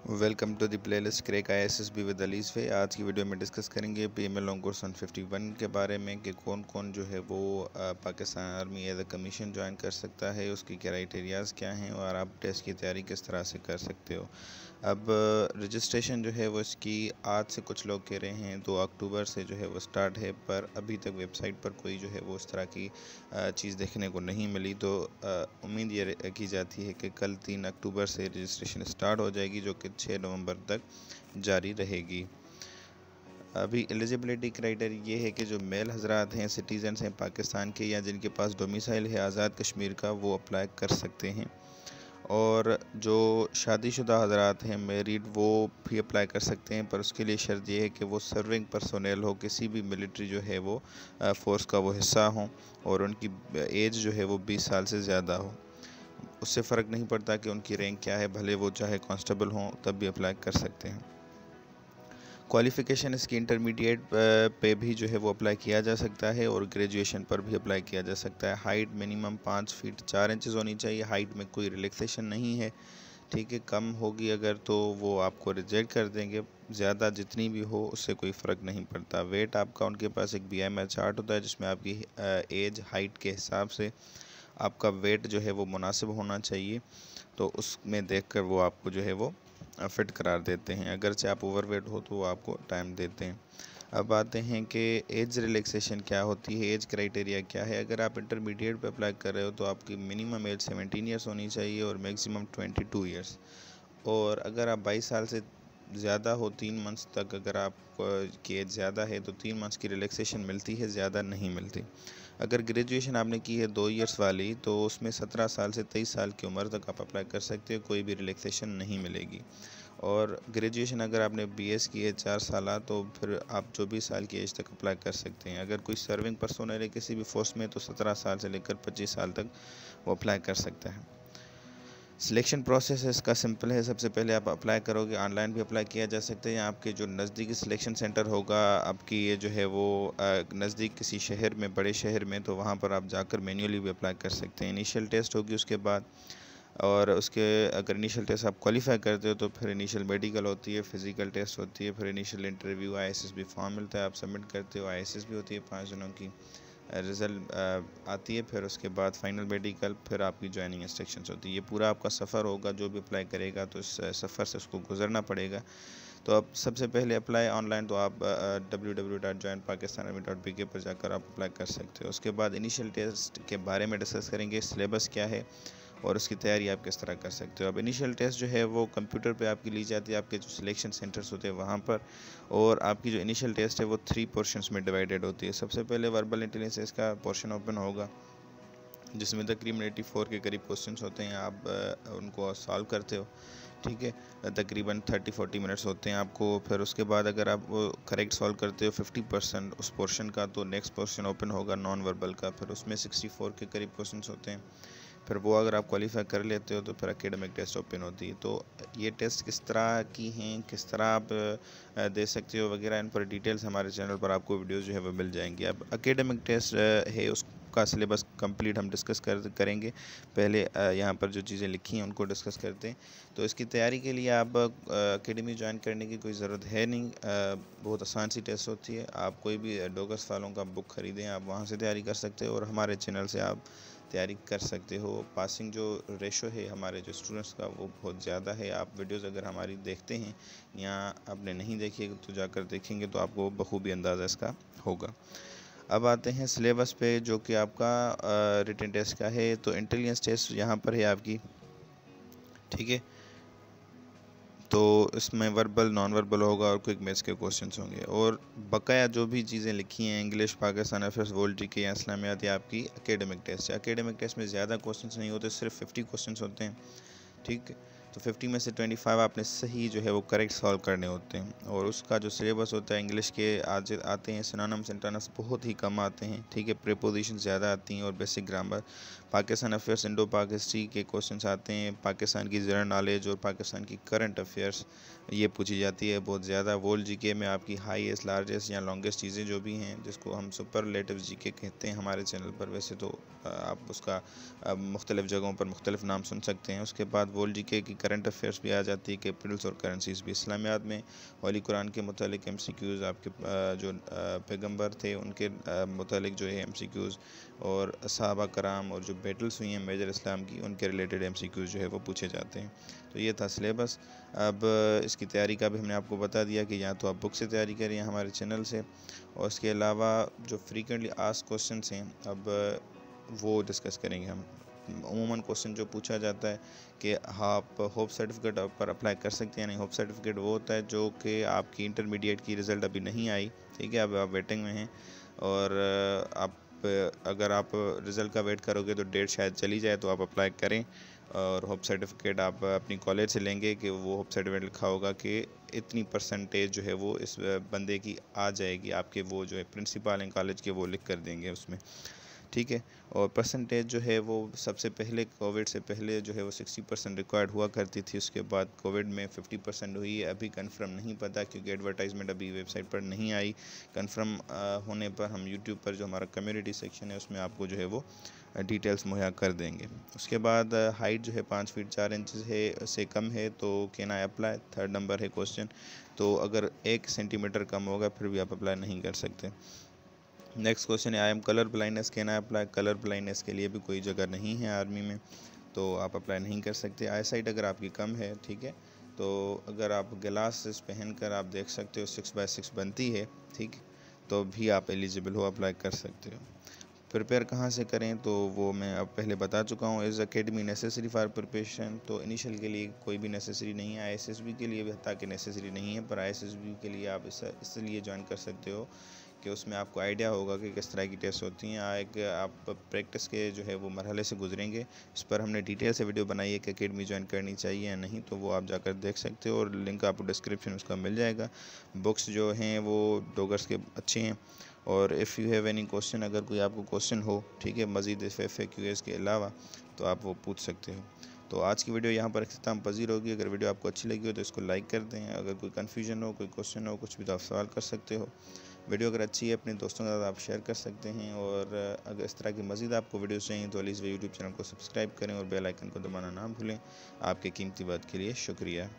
Welcome to the playlist crack ISSB with अलीस वे। आज की वीडियो में डिस्कस करेंगे PML ऑन कोर्स 151 के बारे में कि कौन कौन जो है वो Pakistan army as a commission join कर सकता है, उसकी क्राइटेरियाज़ क्या हैं और आप टेस्ट की तैयारी किस तरह से कर सकते हो। अब रजिस्ट्रेशन जो है वो इसकी आज से कुछ लोग कह रहे हैं 2 अक्टूबर से जो है वो स्टार्ट है, पर अभी तक वेबसाइट पर कोई जो है वो उस तरह की चीज़ देखने को नहीं मिली। तो उम्मीद ये की जाती है कि कल 3 अक्टूबर से रजिस्ट्रेशन स्टार्ट हो जाएगी, जो कि 6 नवंबर तक जारी रहेगी। अभी एलिजिबिलिटी क्राइटेरिया ये है कि जो मेल हजरात हैं, सिटीज़न्स हैं पाकिस्तान के या जिनके पास डोमिसाइल है आज़ाद कश्मीर का, वो अप्लाई कर सकते हैं। और जो शादीशुदा हजरात हैं मैरिड, वो भी अप्लाई कर सकते हैं, पर उसके लिए शर्त यह है कि वो सर्विंग पर्सोनेल हो, किसी भी मिलिट्री जो है वो फ़ोर्स का वो हिस्सा हों और उनकी एज जो है वो 20 साल से ज़्यादा हो। उससे फ़र्क नहीं पड़ता कि उनकी रैंक क्या है, भले वो चाहे कांस्टेबल हों तब भी अप्लाई कर सकते हैं। क्वालिफ़िकेशन इसकी इंटरमीडिएट पे भी जो है वो अप्लाई किया जा सकता है और ग्रेजुएशन पर भी अप्लाई किया जा सकता है। हाइट मिनिमम 5 फीट 4 इंचज़ होनी चाहिए। हाइट में कोई रिलैक्सेशन नहीं है, ठीक है। कम होगी अगर तो वो आपको रिजेक्ट कर देंगे, ज़्यादा जितनी भी हो उससे कोई फ़र्क नहीं पड़ता। वेट आपका, उनके पास एक BMI चार्ट होता है जिसमें आपकी एज हाइट के हिसाब से आपका वेट जो है वो मुनासिब होना चाहिए, तो उसमें देखकर वो आपको जो है वो फ़िट करार देते हैं। अगरचे आप ओवरवेट हो तो वो आपको टाइम देते हैं। अब आते हैं कि एज रिलैक्सेशन क्या होती है, एज क्राइटेरिया क्या है। अगर आप इंटरमीडिएट पे अप्लाई कर रहे हो तो आपकी मिनिमम एज 17 ईयर्स होनी चाहिए और मैक्सिमम 22 ईयर्स। और अगर आप 22 साल से ज़्यादा हो 3 मंथ्स तक, अगर आप की एज ज़्यादा है तो 3 मंथ्स की रिलैक्सेशन मिलती है, ज़्यादा नहीं मिलती। अगर ग्रेजुएशन आपने की है 2 ईयर्स वाली, तो उसमें 17 साल से 23 साल की उम्र तक आप अप्लाई कर सकते हो, कोई भी रिलैक्सेशन नहीं मिलेगी। और ग्रेजुएशन अगर आपने BS की है 4 साल, तो फिर आप 24 साल की एज तक अप्लाई कर सकते हैं। अगर कोई सर्विंग पर्सोनल है किसी भी फोर्स में, तो 17 साल से लेकर 25 साल तक वो अप्लाई कर सकता है। सिलेक्शन प्रोसेस इसका सिंपल है। सबसे पहले आप अप्लाई करोगे, ऑनलाइन भी अप्लाई किया जा सकता है, या आपके जो नज़दीकी सिलेक्शन सेंटर होगा आपकी ये जो है वो नज़दीक किसी शहर में, बड़े शहर में, तो वहाँ पर आप जाकर मैन्युअली भी अप्लाई कर सकते हैं। इनिशियल टेस्ट होगी उसके बाद, और उसके अगर इनिशियल टेस्ट आप क्वालिफाई करते हो तो फिर इनिशियल मेडिकल होती है, फिज़िकल टेस्ट होती है, फिर इनिशियल इंटरव्यू, ISSB फॉर्म मिलता है, आप सबमिट करते हो, ISSB होती है 5 दिनों की, रिज़ल्ट आती है, फिर उसके बाद फाइनल मेडिकल, फिर आपकी ज्वाइनिंग इंस्ट्रक्शंस होती है। ये पूरा आपका सफ़र होगा, जो भी अप्लाई करेगा तो इस सफ़र से उसको गुजरना पड़ेगा। तो अब सबसे पहले अप्लाई ऑनलाइन, तो आप www.joinpakistanarmy.pk पर जाकर आप अप्लाई कर सकते हो। उसके बाद इनिशियल टेस्ट के बारे में डिस्कस करेंगे, सिलेबस क्या है और उसकी तैयारी आप किस तरह कर सकते हो। अब इनिशियल टेस्ट जो है वो कंप्यूटर पे आपकी ली जाती है, आपके जो सिलेक्शन सेंटर्स होते हैं वहाँ पर, और आपकी जो इनिशियल टेस्ट है वो 3 पोर्शंस में डिवाइडेड होती है। सबसे पहले वर्बल इंटेलिजेंस का पोर्शन ओपन होगा, जिसमें तकरीबन 84 के करीब क्वेश्चंस होते हैं, आप उनको सॉल्व करते हो, ठीक है। तकरीबन 30-40 मिनट्स होते हैं आपको। फिर उसके बाद अगर आप वो करेक्ट सॉल्व करते हो 50% उस पोर्शन का, तो नेक्स्ट पोर्शन ओपन होगा नॉन वर्बल का, फिर उसमें 64 के करीब क्वेश्चंस होते हैं। फिर वो अगर आप क्वालिफाई कर लेते हो तो फिर एकेडमिक टेस्ट ओपन होती है। तो ये टेस्ट किस तरह की हैं, किस तरह आप दे सकते हो वगैरह, इन पर डिटेल्स हमारे चैनल पर आपको वीडियोस जो है वो मिल जाएंगी। अब एकेडमिक टेस्ट है, उसका सिलेबस कंप्लीट हम डिस्कस करेंगे। पहले यहाँ पर जो चीज़ें लिखी हैं उनको डिस्कस करते हैं। तो इसकी तैयारी के लिए आप एकेडमी ज्वाइन करने की कोई ज़रूरत है नहीं, बहुत आसान सी टेस्ट होती है। आप कोई भी डोगस वालों का बुक ख़रीदें, आप वहाँ से तैयारी कर सकते हो और हमारे चैनल से आप तैयारी कर सकते हो। पासिंग जो रेशो है हमारे जो स्टूडेंट्स का वो बहुत ज़्यादा है। आप वीडियोस अगर हमारी देखते हैं या आपने नहीं देखी तो जाकर देखेंगे तो आपको बखूबी अंदाज़ा इसका होगा। अब आते हैं सिलेबस पे, जो कि आपका रिटन टेस्ट का है। तो इंटेलिजेंस टेस्ट यहाँ पर है आपकी, ठीक है। तो इसमें वर्बल, नॉन वर्बल होगा और क्विक मैथ्स के क्वेश्चंस होंगे, और बकाया जो भी चीज़ें लिखी हैं English, Pakistan affairs, world GK या इस्लामियात, या आपकी एकेडमिक टेस्ट है। एकेडमिक टेस्ट में ज़्यादा क्वेश्चंस नहीं होते, सिर्फ 50 क्वेश्चंस होते हैं, ठीक है। तो 50 में से 25 आपने सही जो है वो करेक्ट सॉल्व करने होते हैं। और उसका जो सिलेबस होता है, इंग्लिश के आज आते हैं सिनोनिम्स एंटोनिम्स बहुत ही कम आते हैं, ठीक है। प्रीपोजिशन ज़्यादा आती हैं और basic grammar. Pakistan affairs, Indo पाक हिस्ट्री के क्वेश्चंस आते हैं, पाकिस्तान की जनरल नॉलेज और पाकिस्तान की करंट अफेयर्स ये पूछी जाती है बहुत ज़्यादा। वर्ल्ड जीके में आपकी हाईएस्ट, लार्जेस्ट या लॉन्गेस्ट चीज़ें जो भी हैं, जिसको हम सुपरलेटिव जीके कहते हैं हमारे चैनल पर, वैसे तो आप उसका मुख्तलिफ़ जगहों पर मुख्तलिफ़ नाम सुन सकते हैं। उसके बाद वर्ल्ड जीके की करंट अफेयर्स भी आ जाती है, कैपिटल्स और करेंसीज भी। इस्लामियात में होली कुरान के मुतालिक MCQs, आपके जो पैगंबर थे उनके मुतालिक जो है MCQs, और सहाबा कराम और जो बैटल्स हुई हैं मेजर इस्लाम की, उनके रिलेटेड MCQs जो है वो पूछे जाते हैं। तो ये था सिलेबस। अब इसकी तैयारी का भी हमने आपको बता दिया कि या तो आप बुक से तैयारी करें हमारे चैनल से, और इसके अलावा जो फ्रीक्वेंटली आस्क्ड क्वेश्चंस हैं अब वो डिस्कस करेंगे हम। अमूमन क्वेश्चन जो पूछा जाता है कि आप होप सर्टिफिकेट पर अप्लाई कर सकते हैं नहीं। होप सर्टिफिकेट वो होता है जो कि आपकी इंटरमीडिएट की रिज़ल्ट अभी नहीं आई, ठीक है, अब आप वेटिंग में हैं, और आप अगर आप रिज़ल्ट का वेट करोगे तो डेट शायद चली जाए, तो आप अप्लाई करें। और होप सर्टिफिकेट आप अपनी कॉलेज से लेंगे कि वो होप सर्टिफिकेट लिखा होगा कि इतनी परसेंटेज जो है वो इस बंदे की आ जाएगी, आपके वो जो है प्रिंसिपल हैं कॉलेज के वो लिख कर देंगे उसमें, ठीक है। और परसेंटेज जो है वो सबसे पहले कोविड से पहले जो है वो 60% रिक्वायर्ड हुआ करती थी, उसके बाद कोविड में 50% हुई है। अभी कंफर्म नहीं पता क्योंकि एडवर्टाइजमेंट अभी वेबसाइट पर नहीं आई। कंफर्म होने पर हम यूट्यूब पर जो हमारा कम्युनिटी सेक्शन है उसमें आपको जो है वो डिटेल्स मुहैया कर देंगे। उसके बाद हाइट जो है 5 फीट 4 इंच है से कम है तो can I apply, 3rd number है क्वेश्चन। तो अगर 1 सेंटीमीटर कम होगा फिर भी आप अप्लाई नहीं कर सकते। नेक्स्ट क्वेश्चन है I am colour blindness, can I apply. Colour blindness के लिए भी कोई जगह नहीं है आर्मी में, तो आप अप्लाई नहीं कर सकते। आई साइट अगर आपकी कम है, ठीक है, तो अगर आप ग्लासेस पहन कर आप देख सकते हो 6x6 बनती है, ठीक, तो भी आप एलिजिबल हो, अप्लाई कर सकते हो। प्रिपेयर कहाँ से करें तो वो मैं अब पहले बता चुका हूँ। Is academy necessary for preparation, तो इनिशियल के लिए कोई भी नेसेसरी नहीं है। ISSB के लिए भी ताकि नेसेसरी नहीं है, पर ISSB के लिए आप इसलिए ज्वाइन कर सकते हो कि उसमें आपको आइडिया होगा कि किस तरह की टेस्ट होती हैं। आप प्रैक्टिस के जो है वो मरहले से गुजरेंगे। इस पर हमने डिटेल से वीडियो बनाई है कि अकेडमी ज्वाइन करनी चाहिए या नहीं, तो वो आप जाकर देख सकते हो, और लिंक आपको डिस्क्रिप्शन उसका मिल जाएगा। बुक्स जो हैं वो डोगर्स के अच्छे हैं। और if you have any question, अगर कोई आपको क्वेश्चन हो, ठीक है, मज़ीद FAQs के अलावा, तो आप वो पूछ सकते हो। तो आज की वीडियो यहाँ पर अख्ताम पजीर होगी। अगर वीडियो आपको अच्छी लगी हो तो इसको लाइक कर दें। अगर कोई कन्फ्यूजन हो, कोई क्वेश्चन हो, कुछ भी तो आप सवाल कर सकते हो। वीडियो अगर अच्छी है अपने दोस्तों के साथ आप शेयर कर सकते हैं। और अगर इस तरह की मज़ीद आपको वीडियोस चाहिए तो प्लीज़ यूट्यूब चैनल को सब्सक्राइब करें और बेल आइकन को दबाना ना भूलें। आपके कीमती वक्त के लिए शुक्रिया।